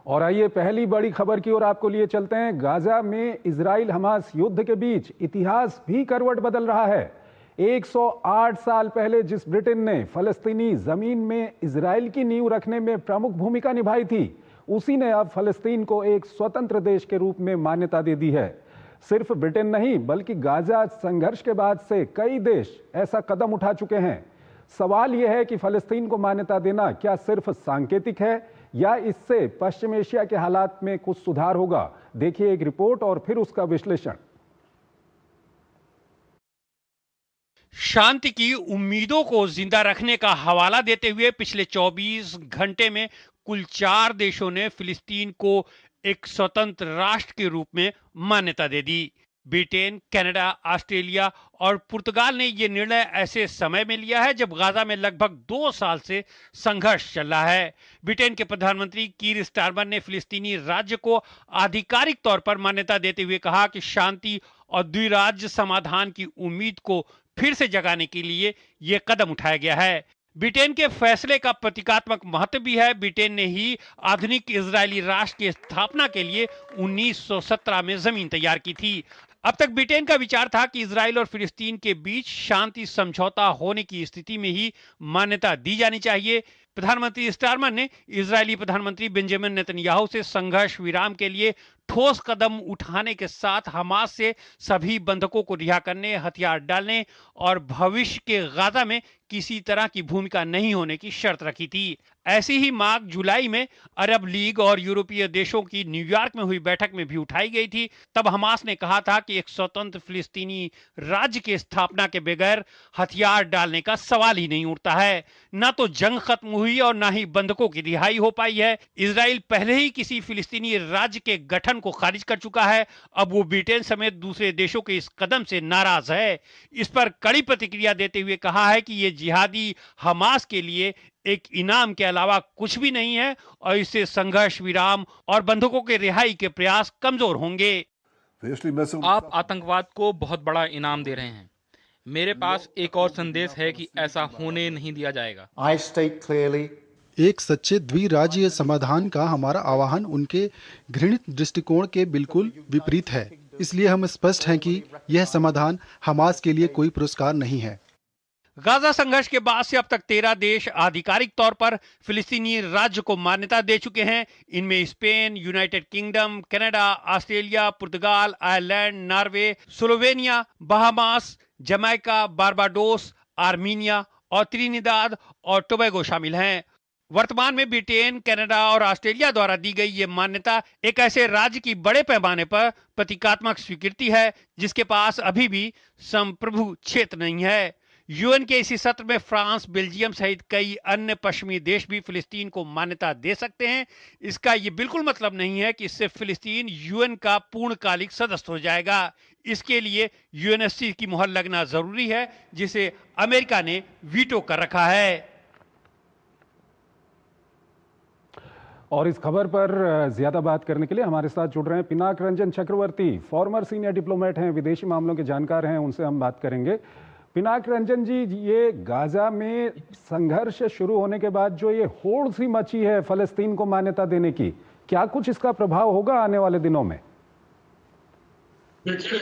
और आइए पहली बड़ी खबर की ओर आपको लिए चलते हैं। गाजा में इजराइल हमास युद्ध के बीच इतिहास भी करवट बदल रहा है। 108 साल पहले जिस ब्रिटेन ने फलस्तीनी जमीन में इजराइल की नींव रखने में प्रमुख भूमिका निभाई थी, उसी ने अब फलस्तीन को एक स्वतंत्र देश के रूप में मान्यता दे दी है। सिर्फ ब्रिटेन नहीं, बल्कि गाजा संघर्ष के बाद से कई देश ऐसा कदम उठा चुके हैं। सवाल यह है कि फलस्तीन को मान्यता देना क्या सिर्फ सांकेतिक है या इससे पश्चिम एशिया के हालात में कुछ सुधार होगा? देखिए एक रिपोर्ट और फिर उसका विश्लेषण। शांति की उम्मीदों को जिंदा रखने का हवाला देते हुए पिछले 24 घंटे में कुल 4 देशों ने फिलिस्तीन को एक स्वतंत्र राष्ट्र के रूप में मान्यता दे दी। ब्रिटेन, कनाडा, ऑस्ट्रेलिया और पुर्तगाल ने यह निर्णय ऐसे समय में लिया है जब गाजा में लगभग 2 साल से संघर्ष चल रहा है। ब्रिटेन के प्रधानमंत्री कीर स्टारमर ने फिलिस्तीनी राज्य को आधिकारिक तौर पर मान्यता देते हुए कहा कि शांति और द्विराज्य समाधान की उम्मीद को फिर से जगाने के लिए यह कदम उठाया गया है। ब्रिटेन के फैसले का प्रतीकात्मक महत्व भी है। ब्रिटेन ने ही आधुनिक इजरायली राष्ट्र की स्थापना के लिए 1917 में जमीन तैयार की थी। अब तक ब्रिटेन का विचार था कि इजराइल और फिलिस्तीन के बीच शांति समझौता होने की स्थिति में ही मान्यता दी जानी चाहिए। प्रधानमंत्री स्टारमर ने इजरायली प्रधानमंत्री बेंजामिन नेतन्याहू से संघर्ष विराम के लिए ठोस कदम उठाने के साथ हमास से सभी बंधकों को रिहा करने, हथियार डालने और भविष्य के गाजा में किसी तरह की भूमिका नहीं होने की शर्त रखी थी। ऐसी ही मांग जुलाई में अरब लीग और यूरोपीय देशों की न्यूयॉर्क में हुई बैठक में भी उठाई गई थी। तब हमास ने कहा था कि एक स्वतंत्र फिलिस्तीनी राज्य की स्थापना के बगैर हथियार डालने का सवाल ही नहीं उठता है। न तो जंग खत्म हुई और न ही बंधकों की रिहाई हो पाई है। इजराइल पहले ही किसी फिलिस्तीनी राज्य के गठन को खारिज कर चुका है। अब वो ब्रिटेन समेत दूसरे देशों के इस कदम से नाराज है। इस पर कड़ी प्रतिक्रिया देते हुए कहा है कि ये जिहादी हमास के लिए एक इनाम के अलावा कुछ भी नहीं है और इससे संघर्ष विराम और बंधकों के रिहाई के प्रयास कमजोर होंगे। आप आतंकवाद को बहुत बड़ा इनाम दे रहे हैं। मेरे पास एक और संदेश है कि ऐसा होने नहीं दिया जाएगा। एक सच्चे द्विराज्यीय समाधान का हमारा आह्वान उनके घृणित दृष्टिकोण के बिल्कुल विपरीत है। इसलिए हम स्पष्ट हैं कि यह समाधान हमास के लिए कोई पुरस्कार नहीं है। गाजा संघर्ष के बाद से अब तक 13 देश आधिकारिक तौर पर फिलिस्तीनी राज्य को मान्यता दे चुके हैं। इनमें Spain, United Kingdom, Canada, Australia, पुर्तगाल, Ireland, Norway, Slovenia, Bahamas, Jamaica, Barbados, Armenia और त्रिनिदाद और टोबैगो शामिल हैं। वर्तमान में ब्रिटेन, कनाडा और ऑस्ट्रेलिया द्वारा दी गई ये मान्यता एक ऐसे राज्य की बड़े पैमाने पर प्रतीकात्मक स्वीकृति है जिसके पास अभी भी संप्रभु क्षेत्र नहीं है। यूएन के इसी सत्र में फ्रांस, बेल्जियम सहित कई अन्य पश्चिमी देश भी फिलिस्तीन को मान्यता दे सकते हैं। इसका ये बिल्कुल मतलब नहीं है कि इससे फिलिस्तीन यूएन का पूर्णकालिक सदस्य हो जाएगा। इसके लिए यूएनएससी की मुहर लगना जरूरी है, जिसे अमेरिका ने वीटो कर रखा है। और इस खबर पर ज्यादा बात करने के लिए हमारे साथ जुड़ रहे हैं पिनाक रंजन चक्रवर्ती, फॉर्मर सीनियर डिप्लोमेट हैं, विदेशी मामलों के जानकार हैं। उनसे हम बात करेंगे। पिनाक रंजन जी, ये गाजा में संघर्ष शुरू होने के बाद जो ये होड़ सी मची है फलस्तीन को मान्यता देने की, क्या कुछ इसका प्रभाव होगा आने वाले दिनों में? देखिए,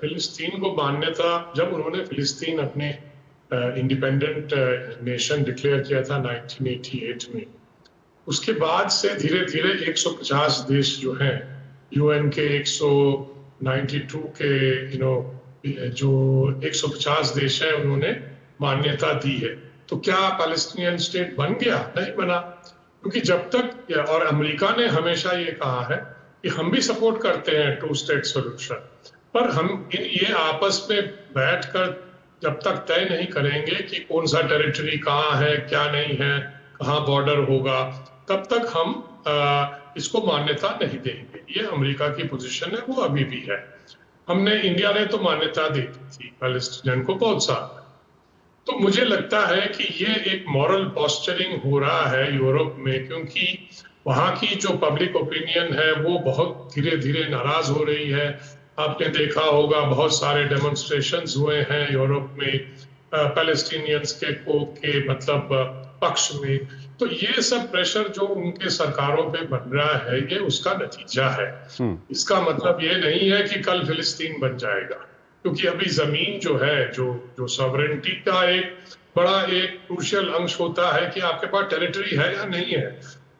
फिलिस्तीन को मान्यता, जब उन्होंने फिलिस्तीन अपने इंडिपेंडेंट नेशन डिक्लेयर किया था 1988 में, उसके बाद से धीरे धीरे 150 देश जो हैं, यूएन के 192 के जो 150 देश हैं, उन्होंने मान्यता दी है। तो क्या पैलेस्टीनियन स्टेट बन गया? नहीं बना, क्योंकि जब तक, और अमेरिका ने हमेशा ये कहा है कि हम भी सपोर्ट करते हैं 2 स्टेट सॉल्यूशन, पर हम ये आपस में बैठकर जब तक तय नहीं करेंगे कि कौन सा टेरिटरी कहाँ है, क्या नहीं है, कहाँ बॉर्डर होगा, तब तक हम इसको मान्यता नहीं देंगे। ये अमेरिका की पोजीशन है, वो अभी भी है। इंडिया ने तो मान्यता दी थी पैलेस्टीनियन को बहुत साल। तो मुझे लगता है कि ये एक मॉरल पॉस्चरिंग हो रहा है यूरोप में, क्योंकि वहाँ की जो पब्लिक ओपिनियन है वो बहुत धीरे धीरे नाराज हो रही है। आपने देखा होगा बहुत सारे डेमोन्स्ट्रेशंस हुए हैं यूरोप में पैलेस्टीनियंस के मतलब पक्ष में। तो ये सब प्रेशर जो उनके सरकारों पे बन रहा है, ये उसका नतीजा है। इसका मतलब ये नहीं है कि कल फिलिस्तीन बन जाएगा, क्योंकि अभी जमीन जो है, जो सॉवरेनिटी का एक बड़ा एक क्रूशियल अंश होता है कि आपके पास टेरिटरी है या नहीं है।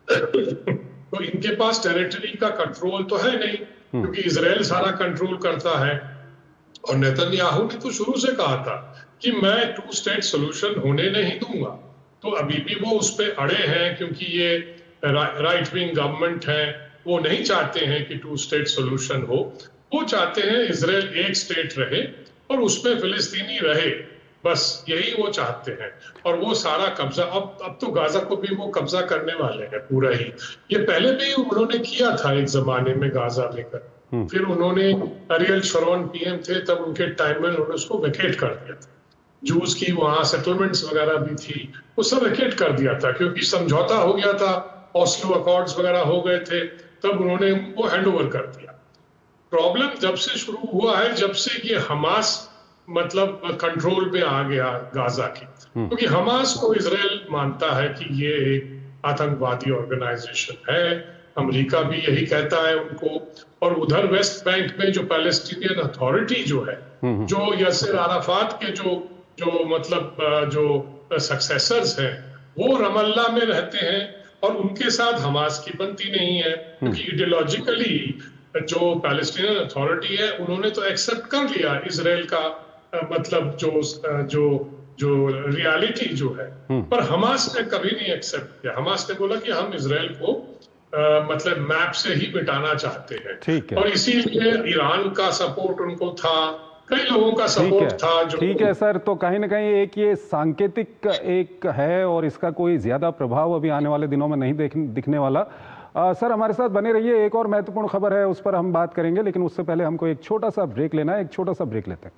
तो इनके पास टेरिटरी का कंट्रोल तो है नहीं, क्योंकि इजराइल सारा कंट्रोल करता है। और नेतन्याहू ने तो शुरू से कहा था कि मैं 2 स्टेट सोल्यूशन होने नहीं दूंगा। तो अभी भी वो उस पर अड़े हैं, क्योंकि ये राइट विंग गवर्नमेंट है, वो नहीं चाहते हैं कि 2 स्टेट सोल्यूशन हो। वो चाहते हैं इजराइल एक स्टेट रहे और उसमें फिलिस्तीनी रहे, बस यही वो चाहते हैं। और वो सारा कब्जा अब तो गाजा को भी वो कब्जा करने वाले हैं पूरा ही। ये पहले भी उन्होंने किया था एक जमाने में गाजा लेकर, फिर उन्होंने अरियल शरोन पीएम थे, तब उनके टाइम में उन्होंने उसको वेकेट कर दिया था। जूस की वहां सेटलमेंट्स वगैरह भी थी, वो सब वेकेट कर दिया था, क्योंकि समझौता हो गया था, ऑस्लो अकॉर्ड्स वगैरह हो गए थे, तब उन्होंने वो हैंड ओवर कर दिया। प्रॉब्लम जब से शुरू हुआ है, जब से ये हमास मतलब कंट्रोल पे आ गया गाजा की, क्योंकि हमास को इजराइल मानता है कि ये एक आतंकवादी ऑर्गेनाइजेशन है। अमेरिका भी यही कहता है उनको। और उधर वेस्ट बैंक में जो पैलेस्टीनियन अथॉरिटी जो है, जो यासिर अराफात के जो मतलब जो सक्सेसर्स हैं, वो रमल्ला में रहते हैं और उनके साथ हमास की बनती नहीं है, क्योंकि आइडियोलॉजिकली जो पैलेस्टीनियन अथॉरिटी है, उन्होंने तो एक्सेप्ट कर लिया इजराइल का मतलब जो रियलिटी जो है, पर हमास ने कभी नहीं एक्सेप्ट किया। हमास ने बोला कि हम इजराइल को मतलब मैप से ही मिटाना चाहते हैं। ठीक है। और इसीलिए ईरान का सपोर्ट उनको था, कई लोगों का सपोर्ट था। जो ठीक है सर, तो कहीं ना कहीं एक ये सांकेतिक एक है और इसका कोई ज्यादा प्रभाव अभी आने वाले दिनों में नहीं दिखने वाला। सर हमारे साथ बने रहिए, एक और महत्वपूर्ण खबर है उस पर हम बात करेंगे, लेकिन उससे पहले हमको एक छोटा सा ब्रेक लेना है। एक छोटा सा ब्रेक लेते हैं।